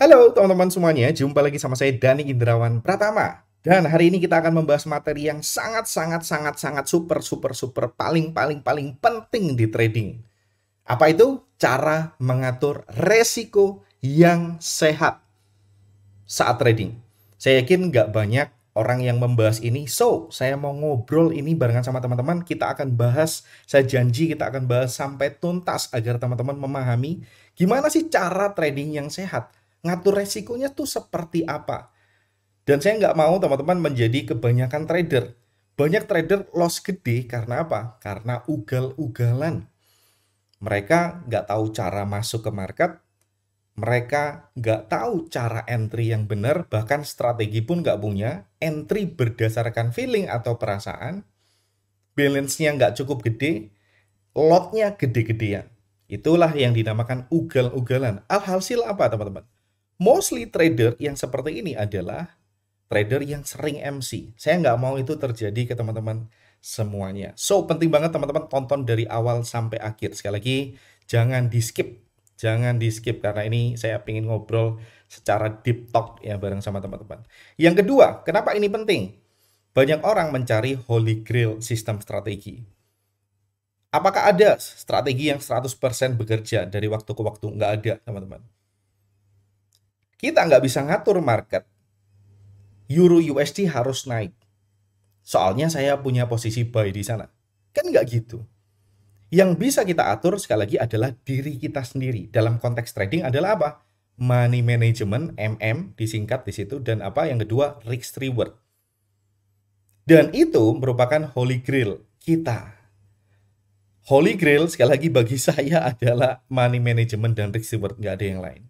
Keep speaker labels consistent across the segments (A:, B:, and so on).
A: Halo teman-teman semuanya, jumpa lagi sama saya Dani Indrawan Pratama. Dan hari ini kita akan membahas materi yang sangat super paling penting di trading. Apa itu? Cara mengatur resiko yang sehat saat trading. Saya yakin nggak banyak orang yang membahas ini. So, saya mau ngobrol ini barengan sama teman-teman. Kita akan bahas, saya janji kita akan bahas sampai tuntas agar teman-teman memahami gimana sih cara trading yang sehat. Ngatur resikonya tuh seperti apa. Dan saya nggak mau teman-teman menjadi kebanyakan trader. Banyak trader loss gede karena apa? Karena ugal-ugalan. Mereka nggak tahu cara masuk ke market, mereka nggak tahu cara entry yang benar, bahkan strategi pun nggak punya, entry berdasarkan feeling atau perasaan, balance-nya nggak cukup gede, lot-nya gede-gedean. Itulah yang dinamakan ugal-ugalan. Alhasil apa teman-teman? Mostly trader yang seperti ini adalah trader yang sering MC. Saya nggak mau itu terjadi ke teman-teman semuanya. So, penting banget teman-teman tonton dari awal sampai akhir. Sekali lagi, jangan di-skip. Jangan di-skip karena ini saya ingin ngobrol secara deep talk ya bareng sama teman-teman. Yang kedua, kenapa ini penting? Banyak orang mencari holy grail sistem strategi. Apakah ada strategi yang 100% bekerja dari waktu ke waktu? Nggak ada, teman-teman. Kita nggak bisa ngatur market. Euro USD harus naik. Soalnya saya punya posisi buy di sana. Kan nggak gitu. Yang bisa kita atur sekali lagi adalah diri kita sendiri. Dalam konteks trading adalah apa? Money management, MM disingkat di situ, dan apa yang kedua, risk reward. Dan itu merupakan holy grail kita. Holy grail sekali lagi bagi saya adalah money management dan risk reward, nggak ada yang lain.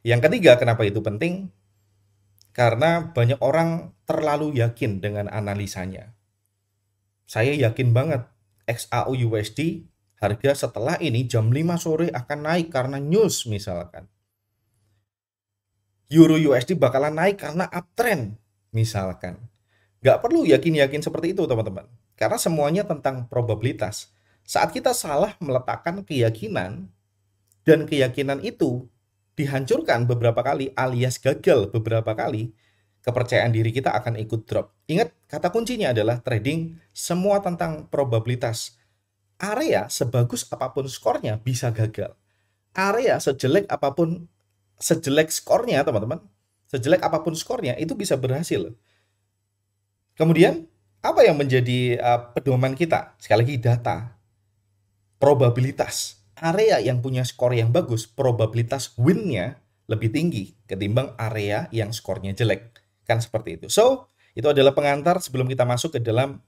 A: Yang ketiga, kenapa itu penting? Karena banyak orang terlalu yakin dengan analisanya. Saya yakin banget XAU USD harga setelah ini jam 5 sore akan naik karena news misalkan. Euro USD bakalan naik karena uptrend misalkan. Nggak perlu yakin-yakin seperti itu teman-teman. Karena semuanya tentang probabilitas. Saat kita salah meletakkan keyakinan dan keyakinan itu dihancurkan beberapa kali alias gagal beberapa kali, kepercayaan diri kita akan ikut drop. Ingat, kata kuncinya adalah trading semua tentang probabilitas. Area sebagus apapun skornya bisa gagal. Area sejelek skornya teman-teman, sejelek apapun skornya itu bisa berhasil. Kemudian, apa yang menjadi pedoman kita? Sekali lagi data, probabilitas. Area yang punya skor yang bagus, probabilitas win-nya lebih tinggi ketimbang area yang skornya jelek. Kan seperti itu. So, itu adalah pengantar sebelum kita masuk ke dalam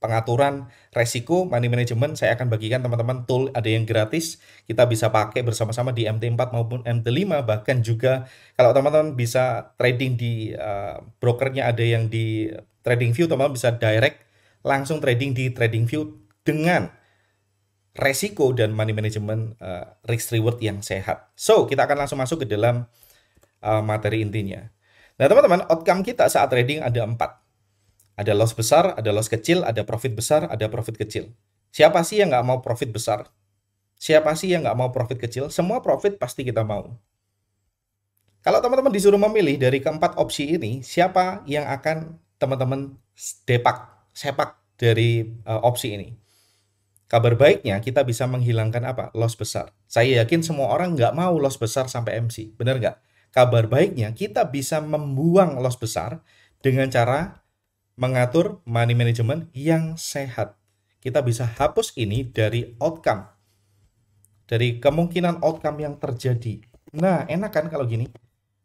A: pengaturan resiko money management. Saya akan bagikan teman-teman tool, ada yang gratis, kita bisa pakai bersama-sama di MT4 maupun MT5. Bahkan juga kalau teman-teman bisa trading di brokernya, ada yang di TradingView, teman-teman bisa direct langsung trading di TradingView dengan resiko dan money management risk reward yang sehat. So, kita akan langsung masuk ke dalam materi intinya. Nah, teman-teman, outcome kita saat trading ada 4. Ada loss besar, ada loss kecil, ada profit besar, ada profit kecil. Siapa sih yang nggak mau profit besar? Siapa sih yang nggak mau profit kecil? Semua profit pasti kita mau. Kalau teman-teman disuruh memilih dari keempat opsi ini, siapa yang akan teman-teman sepak dari opsi ini? Kabar baiknya kita bisa menghilangkan apa? Loss besar. Saya yakin semua orang nggak mau loss besar sampai MC. Benar nggak? Kabar baiknya kita bisa membuang loss besar dengan cara mengatur money management yang sehat. Kita bisa hapus ini dari outcome. Dari kemungkinan outcome yang terjadi. Nah, enak kan kalau gini?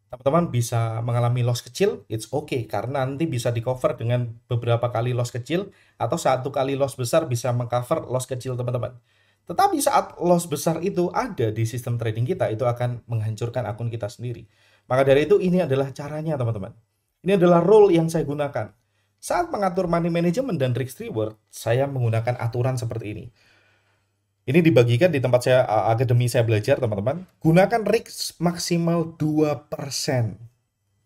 A: Teman-teman bisa mengalami loss kecil, it's okay, karena nanti bisa di cover dengan beberapa kali loss kecil, atau satu kali loss besar bisa mengcover loss kecil teman-teman. Tetapi saat loss besar itu ada di sistem trading kita, itu akan menghancurkan akun kita sendiri. Maka dari itu ini adalah caranya teman-teman. Ini adalah rule yang saya gunakan. Saat mengatur money management dan risk reward, saya menggunakan aturan seperti ini. Ini dibagikan di tempat saya, akademi saya belajar, teman-teman. Gunakan risk maksimal 2%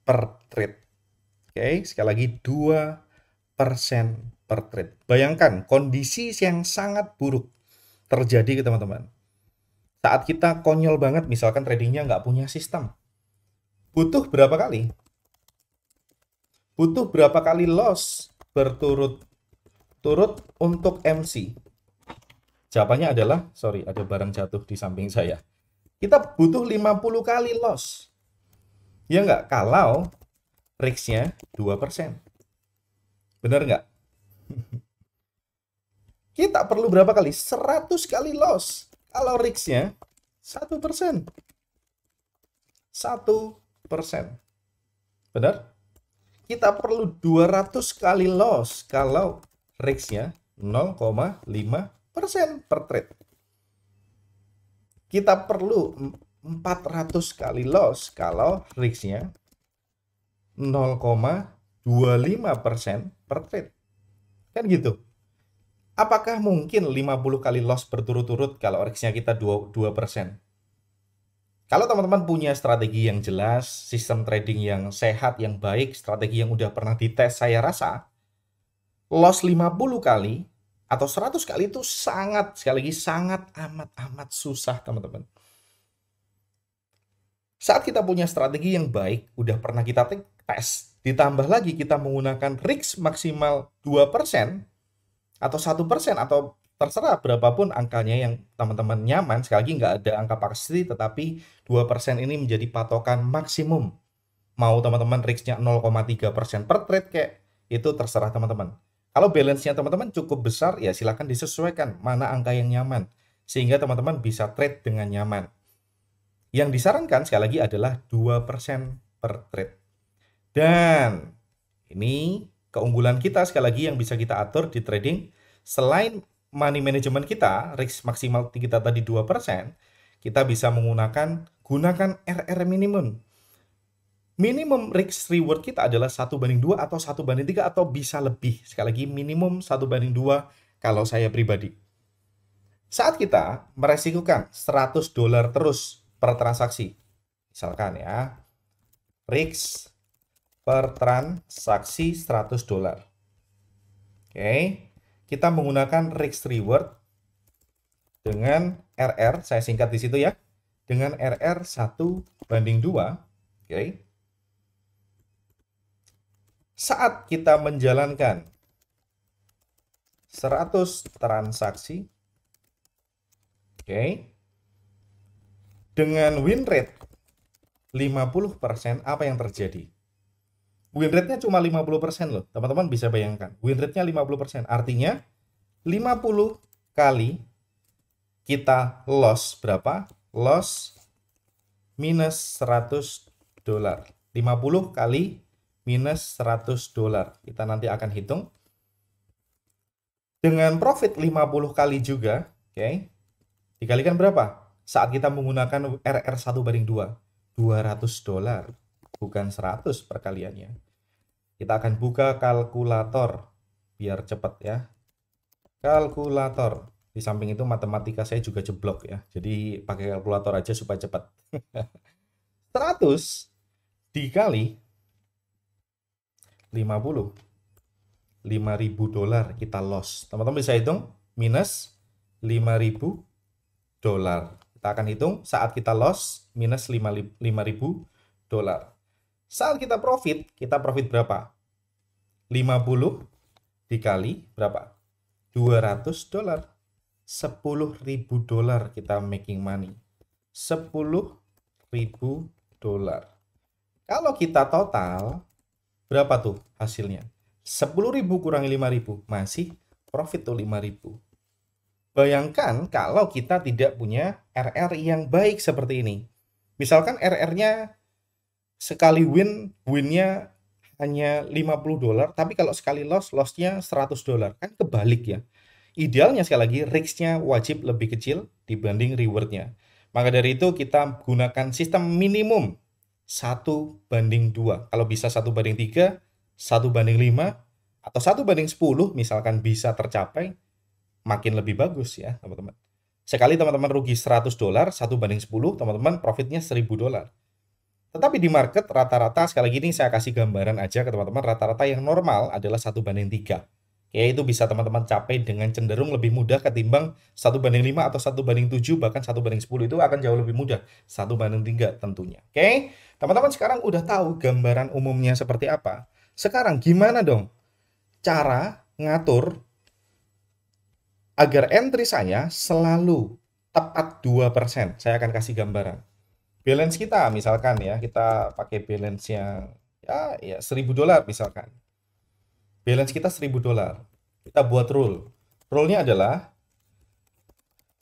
A: per trade. Oke, sekali lagi 2% per trade. Bayangkan kondisi yang sangat buruk terjadi ke teman-teman. Saat kita konyol banget, misalkan tradingnya nggak punya sistem. Butuh berapa kali? Butuh berapa kali loss berturut-turut untuk MC? Jawabannya adalah, sorry, ada barang jatuh di samping saya. Kita butuh 50 kali loss. Ya nggak? Kalau risk-nya 2%. Benar nggak? Kita perlu berapa kali? 100 kali loss. Kalau risk-nya 1%. 1%. Benar? Kita perlu 200 kali loss kalau risk-nya 0,5% per trade. Kita perlu 400 kali loss kalau risk-nya 0,25% per trade. Kan gitu. Apakah mungkin 50 kali loss berturut-turut kalau risk-nya kita 2%? Kalau teman-teman punya strategi yang jelas, sistem trading yang sehat, yang baik, strategi yang udah pernah dites, saya rasa loss 50 kali atau 100 kali itu sangat, sekali lagi, sangat amat susah, teman-teman. Saat kita punya strategi yang baik, udah pernah kita tes, ditambah lagi kita menggunakan risk maksimal 2% atau 1% atau terserah berapapun angkanya yang teman-teman nyaman. Sekali lagi nggak ada angka pasti, tetapi 2% ini menjadi patokan maksimum. Mau teman-teman risk-nya 0,3% per trade kayak itu terserah teman-teman. Kalau balance-nya teman-teman cukup besar, ya silakan disesuaikan mana angka yang nyaman sehingga teman-teman bisa trade dengan nyaman. Yang disarankan sekali lagi adalah 2% per trade. Dan ini keunggulan kita sekali lagi yang bisa kita atur di trading. Selain money management kita, risk maksimal kita tadi 2%, kita bisa gunakan RR minimum. Minimum risk reward kita adalah 1:2 atau 1:3 atau bisa lebih. Sekali lagi minimum 1:2 kalau saya pribadi. Saat kita meresikukan $100 terus per transaksi, misalkan ya, risk per transaksi $100. Oke, kita menggunakan risk reward dengan RR, saya singkat di situ ya, dengan RR 1:2. Oke. Saat kita menjalankan 100 transaksi, oke, dengan win rate 50%, apa yang terjadi? Win rate-nya cuma 50% loh. Teman-teman bisa bayangkan. Win rate-nya 50%. Artinya 50 kali kita loss berapa? Loss minus $100. 50 kali minus $100. Kita nanti akan hitung. Dengan profit 50 kali juga, oke. Dikalikan berapa? Saat kita menggunakan RR 1:2, $200, bukan 100 perkaliannya. Kita akan buka kalkulator biar cepat ya. Kalkulator. Di samping itu matematika saya juga jeblok ya. Jadi pakai kalkulator aja supaya cepat. 100 dikali 50. $5.000 kita loss. Teman-teman bisa hitung minus $5.000. Kita akan hitung saat kita loss minus $5.000. Saat kita profit berapa? 50 dikali berapa? $200. $10.000 kita making money. $10.000. Kalau kita total, berapa tuh hasilnya? 10.000 kurangi 5.000, masih profit tuh 5.000. Bayangkan kalau kita tidak punya RR yang baik seperti ini. Misalkan RR-nya sekali win-nya hanya $50, tapi kalau sekali loss-nya $100. Kan kebalik ya. Idealnya sekali lagi risk-nya wajib lebih kecil dibanding reward-nya. Maka dari itu kita gunakan sistem minimum 1:2. Kalau bisa 1:3, 1:5, atau 1:10 misalkan bisa tercapai, makin lebih bagus ya teman-teman. Sekali teman-teman rugi $100, 1:10, teman-teman profitnya $1.000. Tetapi di market rata-rata, sekali lagi ini saya kasih gambaran aja ke teman-teman, rata-rata yang normal adalah 1:3. Ya, itu bisa teman-teman capai dengan cenderung lebih mudah ketimbang 1:5 atau 1:7, bahkan 1:10 itu akan jauh lebih mudah. 1:3 tentunya. Oke, teman-teman sekarang udah tahu gambaran umumnya seperti apa. Sekarang gimana dong cara ngatur agar entry saya selalu tepat 2%? Saya akan kasih gambaran. Balance kita misalkan ya, kita pakai balance yang ya $1.000 misalkan. Balance kita $1.000. Kita buat rule. Rule-nya adalah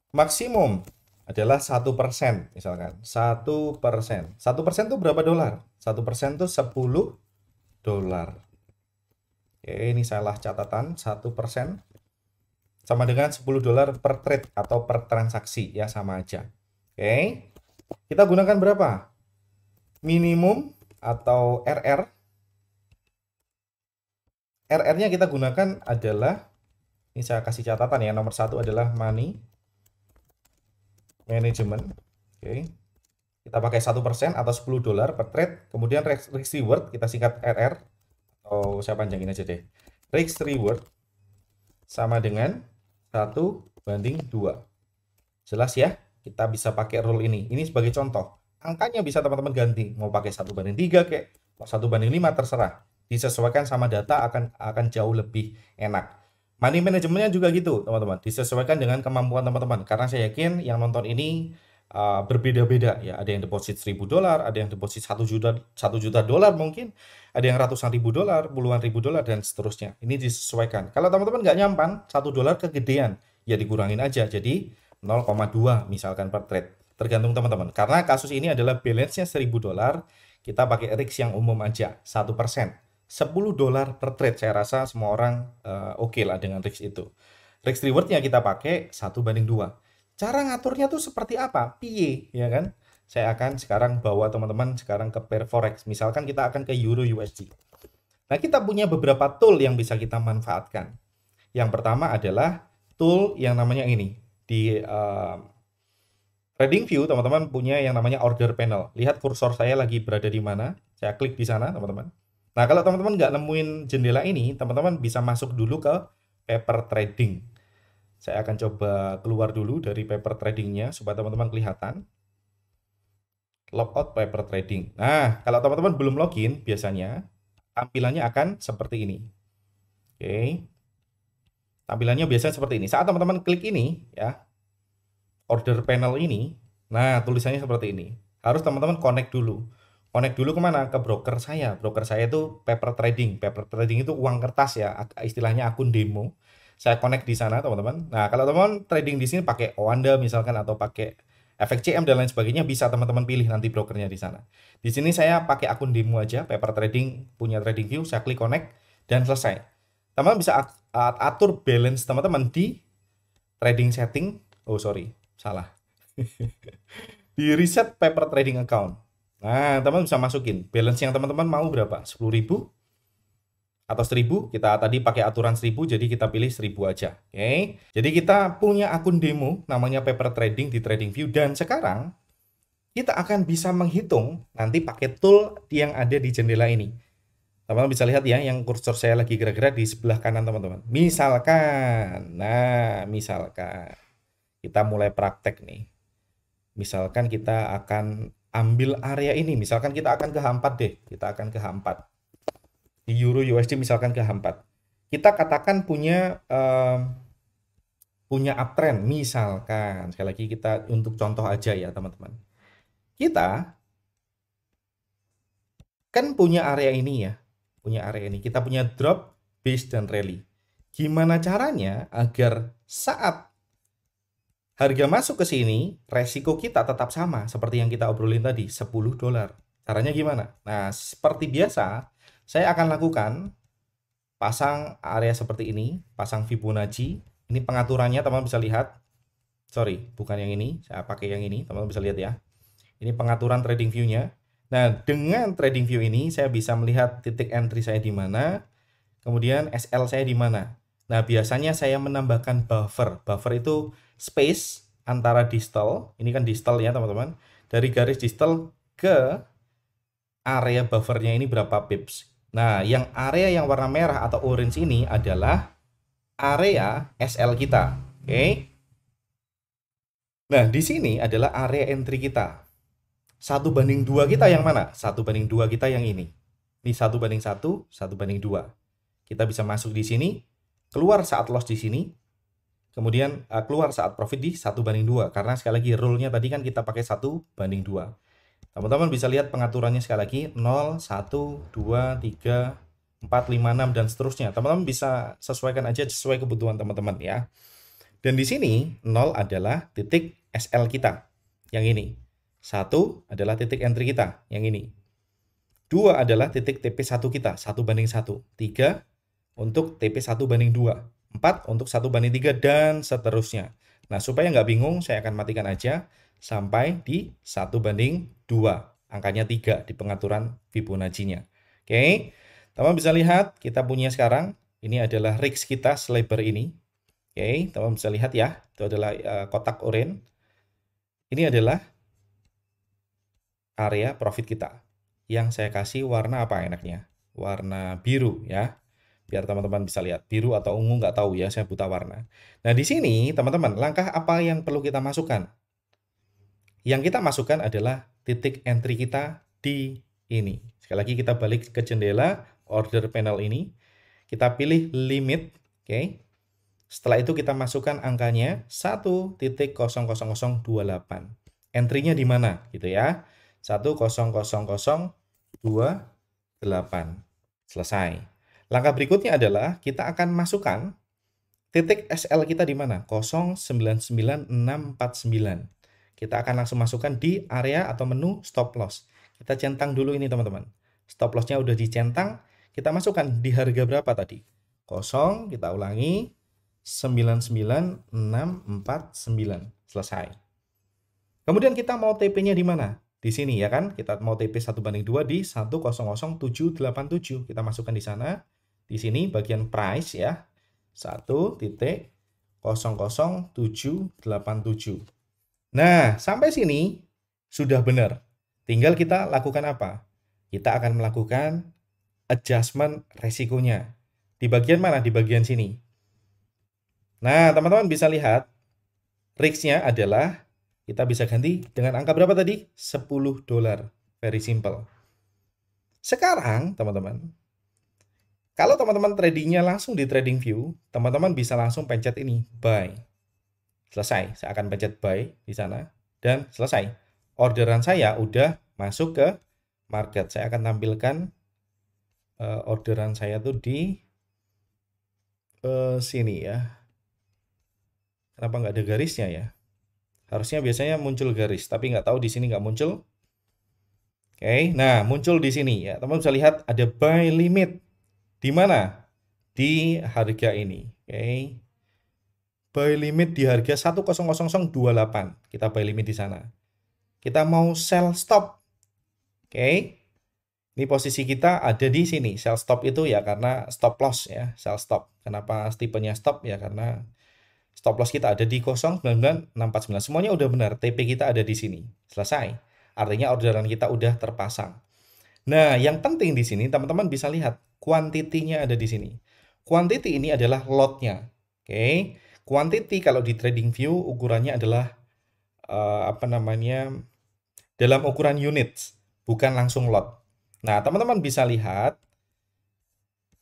A: maksimum adalah 1%, misalkan 1%. 1% itu berapa dolar? 1% itu $10. Oke, ini salah catatan. 1% sama dengan $10 per trade atau per transaksi, ya sama aja. Oke, kita gunakan berapa? Minimum atau RR. RR-nya kita gunakan adalah, ini saya kasih catatan ya, nomor 1 adalah money management. Oke, kita pakai 1% atau $10 per trade. Kemudian risk reward kita singkat RR, atau saya panjangin aja deh. Risk reward sama dengan 1:2. Jelas ya, kita bisa pakai rule ini. Ini sebagai contoh. Angkanya bisa teman-teman ganti, mau pakai 1:3 kayak 1:5 terserah. Disesuaikan sama data akan jauh lebih enak. Money manajemennya juga gitu, teman-teman. Disesuaikan dengan kemampuan teman-teman. Karena saya yakin yang nonton ini berbeda-beda ya. Ada yang deposit $1.000, ada yang deposit 1 juta dolar mungkin, ada yang ratusan ribu dolar, puluhan ribu dolar, dan seterusnya. Ini disesuaikan. Kalau teman-teman nggak nyampan, $1 kegedean, ya dikurangin aja jadi 0,2 misalkan per trade. Tergantung teman-teman. Karena kasus ini adalah balance-nya $1.000, kita pakai risk yang umum aja, 1%. $10 per trade, saya rasa semua orang oke lah dengan risk itu. Risk reward-nya kita pakai 1:2. Cara ngaturnya tuh seperti apa? Piye, ya kan? Saya akan sekarang bawa teman-teman sekarang ke pair forex. Misalkan kita akan ke Euro USD. Nah, kita punya beberapa tool yang bisa kita manfaatkan. Yang pertama adalah tool yang namanya ini. Di TradingView, teman-teman punya yang namanya order panel. Lihat kursor saya lagi berada di mana. Saya klik di sana, teman-teman. Nah, kalau teman-teman nggak nemuin jendela ini, teman-teman bisa masuk dulu ke paper trading. Saya akan coba keluar dulu dari paper tradingnya supaya teman-teman kelihatan. Logout paper trading. Nah, kalau teman-teman belum login, biasanya tampilannya akan seperti ini. Oke. Tampilannya biasanya seperti ini. Saat teman-teman klik ini, ya, order panel ini, nah tulisannya seperti ini. Harus teman-teman connect dulu. Connect dulu kemana? Ke broker saya. Broker saya itu paper trading. Paper trading itu uang kertas ya, istilahnya akun demo. Saya connect di sana, teman-teman. Nah, kalau teman-teman trading di sini pakai Oanda misalkan atau pakai efek CM dan lain sebagainya, bisa teman-teman pilih nanti brokernya di sana. Di sini saya pakai akun demo aja, paper trading punya TradingView, saya klik connect dan selesai. Teman-teman bisa atur balance teman-teman di trading setting. Oh, sorry, salah. Di reset paper trading account. Nah, teman-teman bisa masukin balance yang teman-teman mau berapa? 10.000 atau 1.000, kita tadi pakai aturan 1.000, jadi kita pilih 1.000 aja. Oke. Jadi kita punya akun demo namanya paper trading di TradingView, dan sekarang kita akan bisa menghitung nanti pakai tool yang ada di jendela ini. Teman-teman bisa lihat ya, yang kursor saya lagi gerak-gerak di sebelah kanan teman-teman. Misalkan, nah misalkan kita mulai praktek nih. Misalkan kita akan ambil area ini, misalkan kita akan ke H4 deh, kita akan ke H4. Di Euro USD misalkan ke H4. Kita katakan punya uptrend, misalkan sekali lagi kita untuk contoh aja ya teman-teman. Kita kan punya area ini ya, punya area ini. Kita punya drop, base, dan rally. Gimana caranya agar saat harga masuk ke sini, resiko kita tetap sama seperti yang kita obrolin tadi, $10. Caranya gimana? Nah, seperti biasa, saya akan lakukan pasang area seperti ini, pasang Fibonacci. Ini pengaturannya teman-teman bisa lihat. Sorry, bukan yang ini, saya pakai yang ini, teman-teman bisa lihat ya. Ini pengaturan trading view-nya. Nah, dengan trading view ini saya bisa melihat titik entry saya di mana, kemudian SL saya di mana. Nah, biasanya saya menambahkan buffer. Buffer itu space antara distal, ini kan distal ya teman-teman. Dari garis distal ke area buffernya ini berapa pips. Nah, yang area yang warna merah atau orange ini adalah area SL kita. Oke. Nah, di sini adalah area entry kita. 1/2 kita yang mana? 1/2 kita yang ini. Ini 1/1, 1/2. Kita bisa masuk di sini, keluar saat loss di sini, kemudian keluar saat profit di 1/2. Karena sekali lagi rule-nya tadi kan kita pakai 1/2. Teman-teman bisa lihat pengaturannya sekali lagi 0, 1, 2, 3, 4, 5, 6 dan seterusnya. Teman-teman bisa sesuaikan aja sesuai kebutuhan teman-teman ya. Dan di sini 0 adalah titik SL kita yang ini. 1 adalah titik entry kita yang ini. 2 adalah titik TP1 kita, 1/1. 3 untuk TP1/2. 4 untuk 1/3 dan seterusnya. Nah, supaya nggak bingung, saya akan matikan aja sampai di 1/2. Angkanya 3 di pengaturan Fibonacci-nya. Oke, teman bisa lihat kita punya sekarang, ini adalah RIX kita selebar ini. Oke, teman bisa lihat ya, itu adalah kotak oranye. Ini adalah area profit kita. Yang saya kasih warna apa enaknya? Warna biru ya. Biar teman-teman bisa lihat. Biru atau ungu nggak tahu ya, saya buta warna. Nah, di sini teman-teman, langkah apa yang perlu kita masukkan? Yang kita masukkan adalah titik entry kita di ini. Sekali lagi kita balik ke jendela order panel ini. Kita pilih limit, oke. Setelah itu kita masukkan angkanya 1.00028. Entry-nya di mana gitu ya. 1.00028. Selesai. Langkah berikutnya adalah kita akan masukkan titik SL kita di mana? 099649. Kita akan langsung masukkan di area atau menu stop loss. Kita centang dulu ini teman-teman. Stop loss-nya udah dicentang, kita masukkan di harga berapa tadi? 0, kita ulangi, 99649. Selesai. Kemudian kita mau TP-nya di mana? Di sini ya kan? Kita mau TP 1/2 di 100787. Kita masukkan di sana. Di sini bagian price ya. 1.00787. Nah, sampai sini sudah benar. Tinggal kita lakukan apa? Kita akan melakukan adjustment resikonya. Di bagian mana? Di bagian sini. Nah, teman-teman bisa lihat RIX-nya adalah kita bisa ganti dengan angka berapa tadi? $10. Very simple. Sekarang, teman-teman, kalau teman-teman tradingnya langsung di TradingView, teman-teman bisa langsung pencet ini, buy. Selesai, saya akan pencet buy di sana dan selesai. Orderan saya udah masuk ke market. Saya akan tampilkan orderan saya tuh di sini ya. Kenapa nggak ada garisnya ya? Harusnya biasanya muncul garis, tapi nggak tahu di sini nggak muncul. Oke, nah muncul di sini ya. Teman-teman bisa lihat ada buy limit. Di mana? Di harga ini. Oke. Buy limit di harga 1000028. Kita buy limit di sana. Kita mau sell stop. Oke. Ini posisi kita ada di sini. Sell stop itu ya karena stop loss ya, sell stop. Kenapa tipenya stop ya? Karena stop loss kita ada di 099649. Semuanya udah benar. TP kita ada di sini. Selesai. Artinya orderan kita udah terpasang. Nah, yang penting di sini teman-teman bisa lihat kuantitinya ada di sini. Quantity ini adalah lot-nya. Oke. Quantity kalau di TradingView ukurannya adalah dalam ukuran units, bukan langsung lot. Nah, teman-teman bisa lihat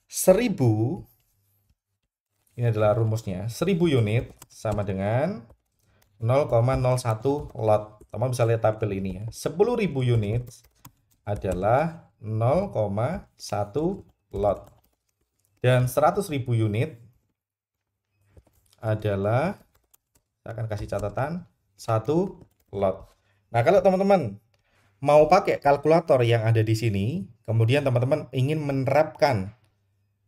A: 1000 ini adalah rumusnya. 1000 unit sama dengan 0,01 lot. Teman bisa lihat tabel ini ya. 10.000 unit adalah 0,1 lot. Dan 100.000 unit adalah, saya akan kasih catatan, 1 lot. Nah, kalau teman-teman mau pakai kalkulator yang ada di sini, kemudian teman-teman ingin menerapkan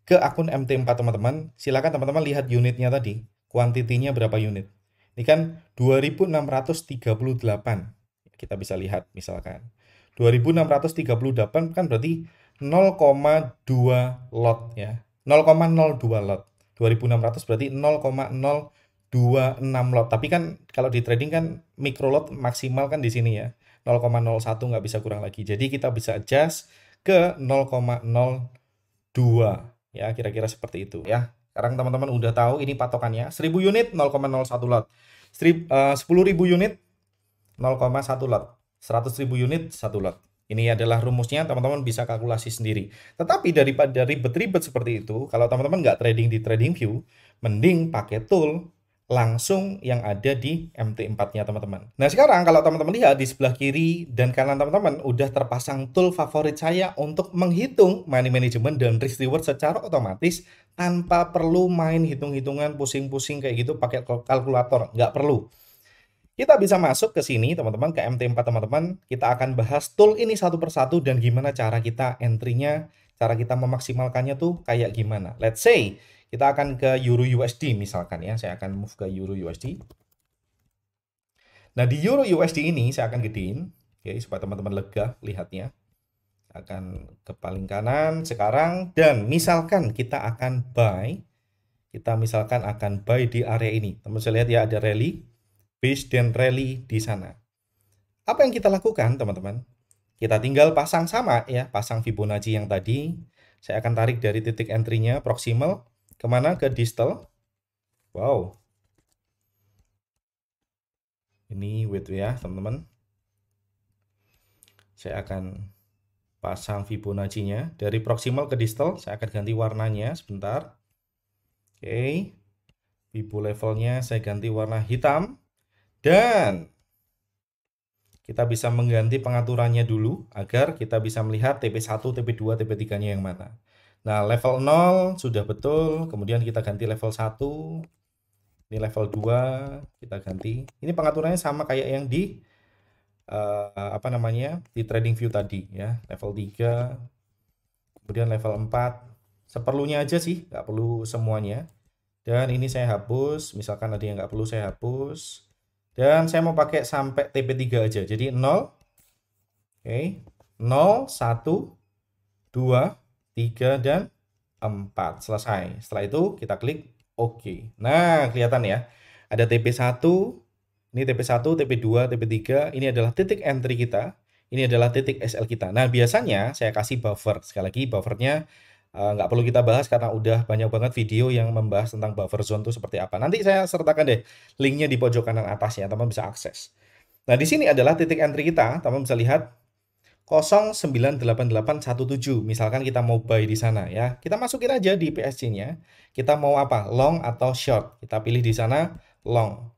A: ke akun MT4 teman-teman, silakan teman-teman lihat unitnya tadi, kuantitinya berapa unit. Ini kan 2638. Kita bisa lihat misalkan. 2638 kan berarti 0,2 lot ya. 0,02 lot. 2600 berarti 0,026 lot. Tapi kan kalau di trading kan micro lot maksimal kan di sini ya. 0,01 nggak bisa kurang lagi. Jadi kita bisa adjust ke 0,02 ya, kira-kira seperti itu ya. Sekarang teman-teman udah tahu ini patokannya. 1000 unit 0,01 lot. 10.000 unit 0,1 lot. 100.000 unit 1 lot. Ini adalah rumusnya, teman-teman bisa kalkulasi sendiri. Tetapi daripada ribet-ribet seperti itu, kalau teman-teman nggak trading di TradingView, mending pakai tool langsung yang ada di MT4-nya teman-teman. Nah sekarang kalau teman-teman lihat di sebelah kiri dan kanan teman-teman udah terpasang tool favorit saya untuk menghitung money management dan risk reward secara otomatis tanpa perlu main hitung-hitungan pusing-pusing kayak gitu pakai kalkulator, nggak perlu. Kita bisa masuk ke sini teman-teman, ke MT4 teman-teman, kita akan bahas tool ini satu persatu dan gimana cara kita entry-nya, cara kita memaksimalkannya tuh kayak gimana. Let's say kita akan ke Euro USD misalkan ya, saya akan move ke Euro USD. Nah di Euro USD ini saya akan gedein, oke, supaya teman-teman lega lihatnya. Akan ke paling kanan sekarang, dan misalkan kita akan buy, kita misalkan akan buy di area ini. Teman-teman bisa lihat ya ada rally, base dan rally di sana. Apa yang kita lakukan teman-teman? Kita tinggal pasang sama ya, pasang Fibonacci yang tadi. Saya akan tarik dari titik entry-nya proximal kemana? Ke distal. Wow. Ini wait ya teman-teman. Saya akan pasang Fibonacci-nya dari proximal ke distal. Saya akan ganti warnanya sebentar. Oke. Fibo levelnya saya ganti warna hitam. Dan kita bisa mengganti pengaturannya dulu agar kita bisa melihat TP1, TP2, TP3-nya yang mana. Nah, level 0 sudah betul, kemudian kita ganti level 1. Ini level 2, kita ganti. Ini pengaturannya sama kayak yang di apa namanya? Di TradingView tadi ya. Level 3, kemudian level 4. Seperlunya aja sih, nggak perlu semuanya. Dan ini saya hapus, misalkan ada yang nggak perlu saya hapus. Dan saya mau pakai sampai TP3 aja. Jadi 0, oke, 0, 1, 2, 3, dan 4. Selesai. Setelah itu kita klik OK. Nah, kelihatan ya. Ada TP1, ini TP1, TP2, TP3. Ini adalah titik entry kita. Ini adalah titik SL kita. Nah, biasanya saya kasih buffer. Sekali lagi, buffernya nggak perlu kita bahas karena udah banyak banget video yang membahas tentang buffer zone itu seperti apa. Nanti saya sertakan deh linknya di pojok kanan atas ya, teman bisa akses. Nah, di sini adalah titik entry kita. Teman bisa lihat 098817. Misalkan kita mau buy di sana ya. Kita masukin aja di PSG-nya. Kita mau apa? Long atau short. Kita pilih di sana long.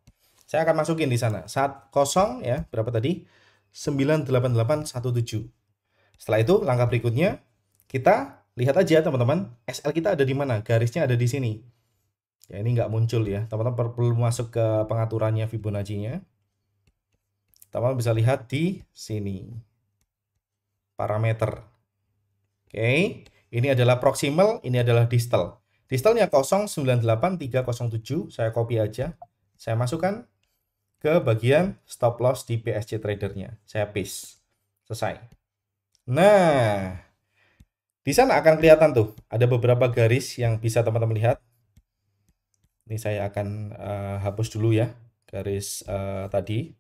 A: Saya akan masukin di sana. Saat kosong ya, berapa tadi? 98817. Setelah itu langkah berikutnya kita lihat aja teman-teman, SL kita ada di mana? Garisnya ada di sini. Ya ini nggak muncul ya. Teman-teman perlu masuk ke pengaturannya Fibonacci-nya. Teman-teman bisa lihat di sini. Parameter. Oke, ini adalah proximal, ini adalah distal. Distalnya 098307, saya copy aja. Saya masukkan ke bagian stop loss di PSG Trader-nya. Saya paste. Selesai. Nah, di sana akan kelihatan tuh, ada beberapa garis yang bisa teman-teman lihat. Ini saya akan hapus dulu ya, garis tadi.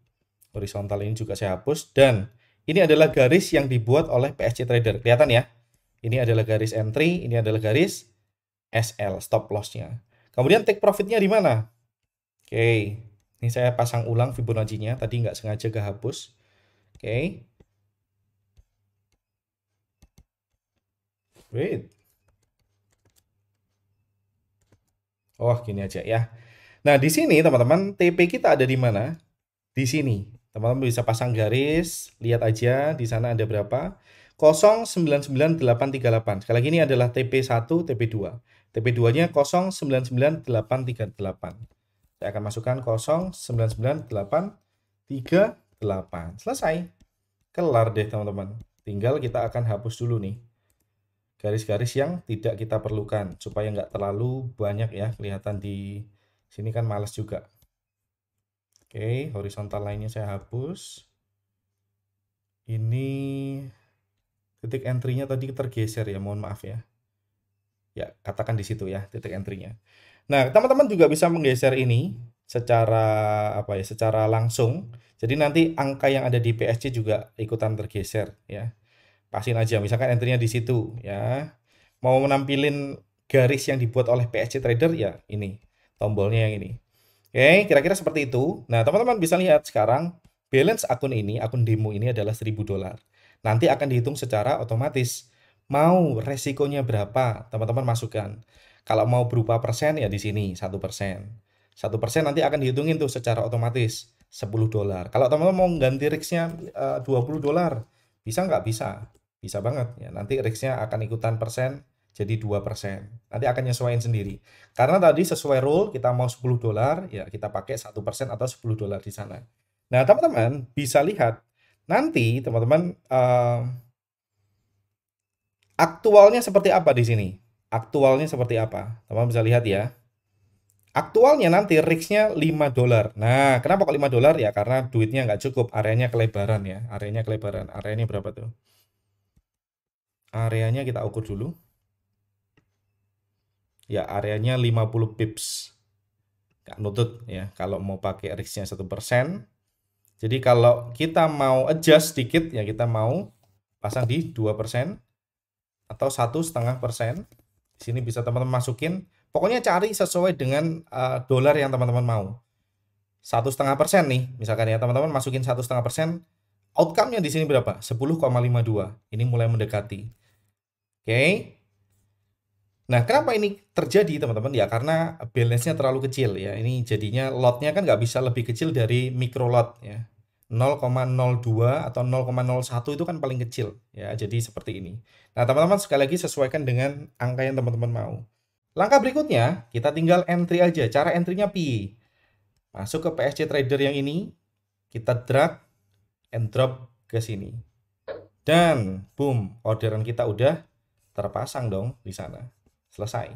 A: Horizontal ini juga saya hapus. Dan ini adalah garis yang dibuat oleh PSG Trader. Kelihatan ya? Ini adalah garis entry, ini adalah garis SL, stop loss-nya. Kemudian take profit-nya di mana? Oke, ini saya pasang ulang Fibonacci-nya, tadi nggak sengaja kehapus. Oke. Wait. Oh, gini aja ya. Nah, di sini teman-teman, TP kita ada di mana? Di sini. Teman-teman bisa pasang garis, lihat aja di sana ada berapa. 099838. Sekali lagi ini adalah TP1, TP2. TP2-nya 099838. Saya akan masukkan 099838. Selesai. Kelar deh teman-teman. Tinggal kita akan hapus dulu nih garis-garis yang tidak kita perlukan supaya nggak terlalu banyak ya kelihatan di sini kan males juga. Oke, horizontal line-nya saya hapus. Ini titik entry-nya tadi tergeser ya, mohon maaf ya. Ya, katakan di situ ya titik entry-nya. Nah, teman-teman juga bisa menggeser ini secara apa ya, secara langsung. Jadi nanti angka yang ada di PSG juga ikutan tergeser ya. Pasin aja misalkan entry-nya di situ ya. Mau menampilin garis yang dibuat oleh PSC Trader ya ini, tombolnya yang ini. Oke, kira-kira seperti itu. Nah, teman-teman bisa lihat sekarang balance akun ini, akun demo ini adalah $1.000. Nanti akan dihitung secara otomatis. Mau resikonya berapa, teman-teman masukkan. Kalau mau berupa persen ya di sini 1%. 1% nanti akan dihitungin tuh secara otomatis $10. Kalau teman-teman mau ganti risk-nya $20, bisa nggak? Bisa. Bisa banget ya. Nanti risk-nya akan ikutan persen jadi 2%. Nanti akan nyesuaiin sendiri. Karena tadi sesuai rule kita mau $10, ya kita pakai 1% atau $10 di sana. Nah, teman-teman bisa lihat nanti teman-teman aktualnya seperti apa di sini. Aktualnya seperti apa? Teman-teman bisa lihat ya. Aktualnya nanti risk-nya $5. Nah, kenapa kok $5? Ya karena duitnya nggak cukup, areanya kelebaran ya. Areanya kelebaran. Areanya berapa tuh? Areanya kita ukur dulu. Ya, areanya 50 pips. Nggak nutut ya, kalau mau pakai risk-nya 1%. Jadi kalau kita mau adjust sedikit, ya kita mau pasang di 2% atau 1,5%. Di sini bisa teman-teman masukin. Pokoknya cari sesuai dengan dolar yang teman-teman mau. 1,5% nih, misalkan ya teman-teman masukin 1,5%. Outcome-nya di sini berapa? 10,52. Ini mulai mendekati. Oke. Nah, kenapa ini terjadi teman-teman? Ya karena balance-nya terlalu kecil ya. Ini jadinya lot-nya kan nggak bisa lebih kecil dari micro lot ya. 0,02 atau 0,01 itu kan paling kecil ya. Jadi seperti ini. Nah, teman-teman sekali lagi sesuaikan dengan angka yang teman-teman mau. Langkah berikutnya, kita tinggal entry aja. Cara entry-nya pi. Masuk ke PSC Trader yang ini, kita drag and drop ke sini. Dan boom, orderan kita udah terpasang dong di sana. Selesai.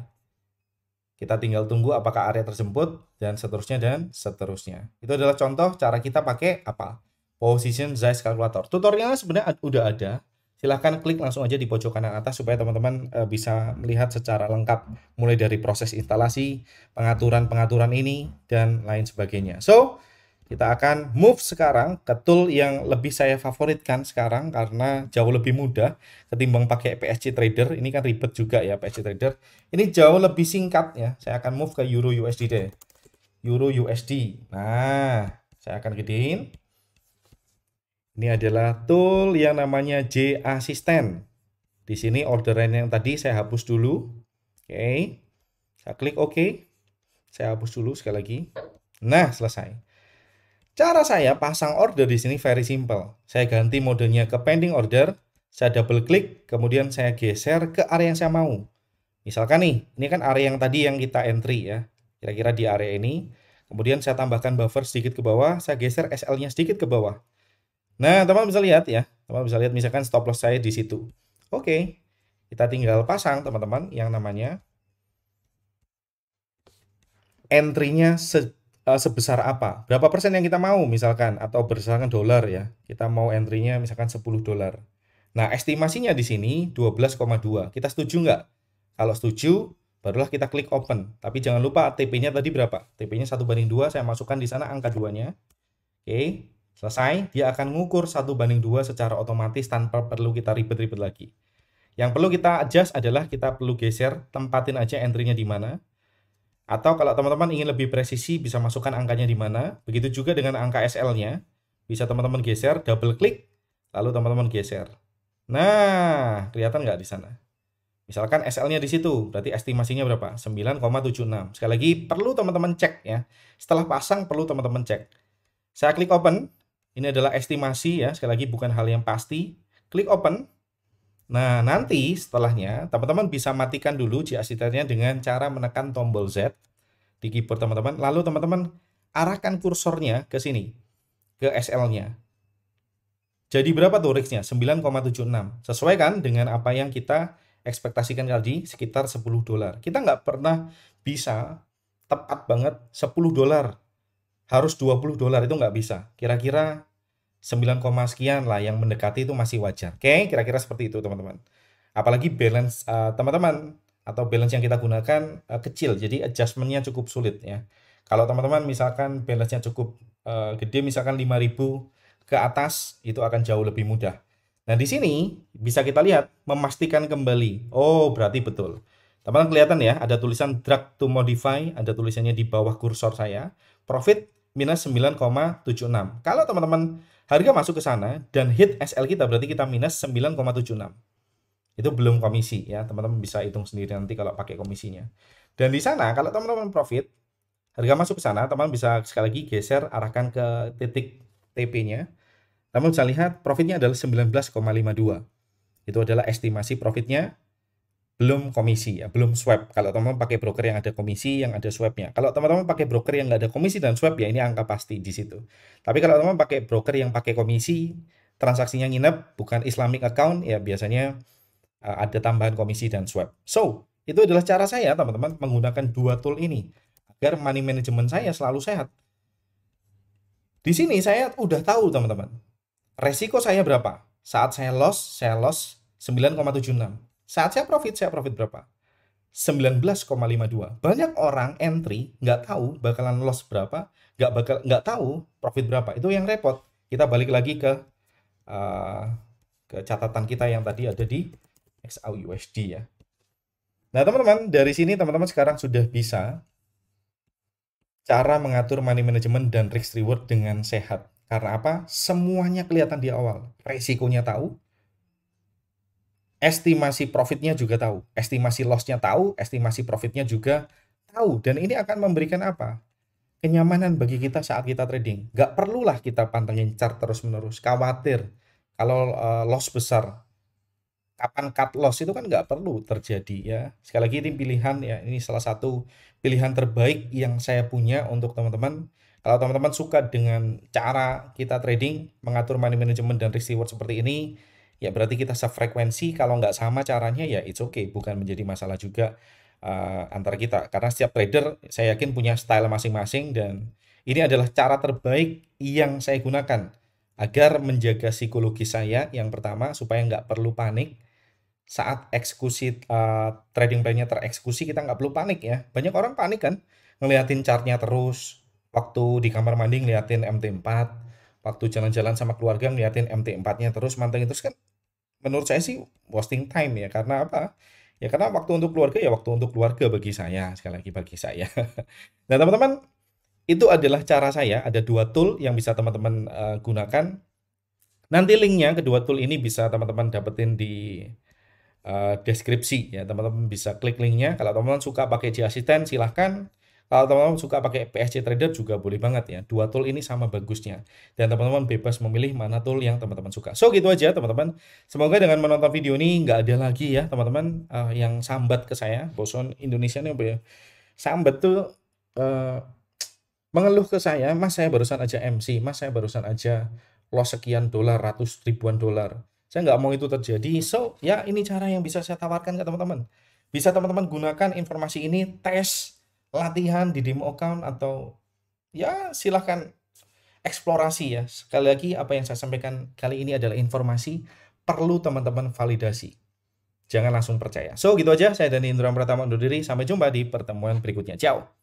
A: Kita tinggal tunggu apakah area terjemput dan seterusnya dan seterusnya. Itu adalah contoh cara kita pakai apa? Position size calculator. Tutorialnya sebenarnya udah ada. Silahkan klik langsung aja di pojok kanan atas supaya teman-teman bisa melihat secara lengkap mulai dari proses instalasi, pengaturan-pengaturan ini dan lain sebagainya. So, kita akan move sekarang ke tool yang lebih saya favoritkan sekarang karena jauh lebih mudah ketimbang pakai PSC Trader. Ini kan ribet juga ya PSC Trader. Ini jauh lebih singkat ya. Saya akan move ke Euro USD deh. Euro USD. Nah, saya akan gedein. Ini adalah tool yang namanya J Assistant. Di sini orderan yang tadi saya hapus dulu. Oke. Saya klik OK. Saya hapus dulu sekali lagi. Nah, selesai. Cara saya pasang order di sini very simple. Saya ganti modenya ke pending order, saya double klik, kemudian saya geser ke area yang saya mau. Misalkan nih, ini kan area yang tadi yang kita entry ya. Kira-kira di area ini. Kemudian saya tambahkan buffer sedikit ke bawah, saya geser SL-nya sedikit ke bawah. Nah, teman bisa lihat ya. Teman bisa lihat misalkan stop loss saya di situ. Oke. Kita tinggal pasang teman-teman yang namanya entry-nya sebesar apa? Berapa persen yang kita mau misalkan atau berdasarkan dolar ya. Kita mau entry-nya misalkan $10. Nah, estimasinya di sini 12,2. Kita setuju nggak? Kalau setuju, barulah kita klik open. Tapi jangan lupa TP-nya tadi berapa? TP-nya 1/2, saya masukkan di sana angka 2-nya. Oke. Selesai, dia akan mengukur 1/2 secara otomatis tanpa perlu kita ribet-ribet lagi. Yang perlu kita adjust adalah kita perlu geser, tempatin aja entry-nya di mana. Atau kalau teman-teman ingin lebih presisi, bisa masukkan angkanya di mana. Begitu juga dengan angka SL-nya. Bisa teman-teman geser, double klik, lalu teman-teman geser. Nah, kelihatan nggak di sana? Misalkan SL-nya di situ, berarti estimasinya berapa? 9,76. Sekali lagi, perlu teman-teman cek ya. Setelah pasang, perlu teman-teman cek. Saya klik open. Ini adalah estimasi ya, sekali lagi bukan hal yang pasti. Klik open. Nah, nanti setelahnya teman-teman bisa matikan dulu J Assistant-nya dengan cara menekan tombol Z di keyboard teman-teman. Lalu teman-teman arahkan kursornya ke sini, ke SL-nya. Jadi berapa tuh risk-nya? 9,76. Sesuai kan dengan apa yang kita ekspektasikan tadi, sekitar $10. Kita nggak pernah bisa tepat banget $10. Harus $20 itu nggak bisa. Kira-kira 9, sekian lah yang mendekati itu masih wajar. Oke, kira-kira seperti itu teman-teman. Apalagi balance teman-teman atau balance yang kita gunakan kecil, jadi adjustment-nya cukup sulit ya. Kalau teman-teman misalkan balance-nya cukup gede, misalkan 5.000 ke atas, itu akan jauh lebih mudah. Nah, di sini bisa kita lihat memastikan kembali. Oh, berarti betul. Teman-teman kelihatan ya, ada tulisan drag to modify, ada tulisannya di bawah kursor saya. Profit minus 9,76. Kalau teman-teman harga masuk ke sana dan hit SL kita, berarti kita minus 9,76. Itu belum komisi ya, teman-teman bisa hitung sendiri nanti kalau pakai komisinya. Dan di sana kalau teman-teman profit, harga masuk ke sana, teman-teman bisa sekali lagi geser, arahkan ke titik TP-nya. Teman bisa lihat profitnya adalah 19,52. Itu adalah estimasi profitnya, belum komisi ya, belum swap. Kalau teman-teman pakai broker yang ada komisi, yang ada swapnya. Kalau teman-teman pakai broker yang nggak ada komisi dan swap, ya ini angka pasti di situ. Tapi kalau teman-teman pakai broker yang pakai komisi, transaksinya nginep, bukan Islamic account, ya biasanya ada tambahan komisi dan swap. So, itu adalah cara saya, teman-teman, menggunakan dua tool ini agar money management saya selalu sehat. Di sini saya udah tahu, teman-teman, resiko saya berapa. Saat saya loss 9,76. Saat saya profit berapa? 19,52. Banyak orang entry nggak tahu bakalan loss berapa, nggak tahu profit berapa. Itu yang repot. Kita balik lagi ke catatan kita yang tadi ada di XAUUSD ya. Nah, teman-teman, dari sini teman-teman sekarang sudah bisa cara mengatur money management dan risk reward dengan sehat. Karena apa? Semuanya kelihatan di awal. Resikonya tahu, estimasi profitnya juga tahu, estimasi loss-nya tahu, estimasi profitnya juga tahu. Dan ini akan memberikan apa? Kenyamanan bagi kita saat kita trading. Nggak perlulah kita pantengin chart terus-menerus. Khawatir kalau loss besar. Kapan cut loss itu kan nggak perlu terjadi ya. Sekali lagi ini pilihan ya, ini salah satu pilihan terbaik yang saya punya untuk teman-teman. Kalau teman-teman suka dengan cara kita trading, mengatur money management dan risk reward seperti ini, ya berarti kita sefrekuensi. Kalau nggak sama caranya ya it's okay, bukan menjadi masalah juga antara kita. Karena setiap trader saya yakin punya style masing-masing dan ini adalah cara terbaik yang saya gunakan agar menjaga psikologi saya yang pertama supaya nggak perlu panik saat eksekusi trading plan-nya tereksekusi. Kita nggak perlu panik ya. Banyak orang panik kan, ngeliatin chartnya terus, waktu di kamar mandi ngeliatin MT4, waktu jalan-jalan sama keluarga ngeliatin MT4-nya terus, mantengin terus kan. Menurut saya sih wasting time ya, karena apa? Ya karena waktu untuk keluarga ya waktu untuk keluarga bagi saya, sekali lagi bagi saya. Nah teman-teman, itu adalah cara saya, ada dua tool yang bisa teman-teman gunakan. Nanti linknya kedua tool ini bisa teman-teman dapetin di deskripsi ya, teman-teman bisa klik linknya. Kalau teman-teman suka pakai G-Assistant silahkan, kalau teman-teman suka pakai PSG Trader juga boleh banget ya. Dua tool ini sama bagusnya dan teman-teman bebas memilih mana tool yang teman-teman suka. So gitu aja teman-teman, semoga dengan menonton video ini nggak ada lagi ya teman-teman yang sambat ke saya. Boson Indonesia nih apa ya, sambat tuh mengeluh ke saya, mas saya barusan aja MC, mas saya barusan aja loss sekian dolar, ratus ribuan dolar. Saya nggak mau itu terjadi. So, ya ini cara yang bisa saya tawarkan ke teman-teman. Bisa teman-teman gunakan informasi ini, tes, latihan di demo account, atau ya silahkan eksplorasi ya. Sekali lagi, apa yang saya sampaikan kali ini adalah informasi, perlu teman-teman validasi. Jangan langsung percaya. So, gitu aja. Saya Dani Indra Pratama undur diri. Sampai jumpa di pertemuan berikutnya. Ciao!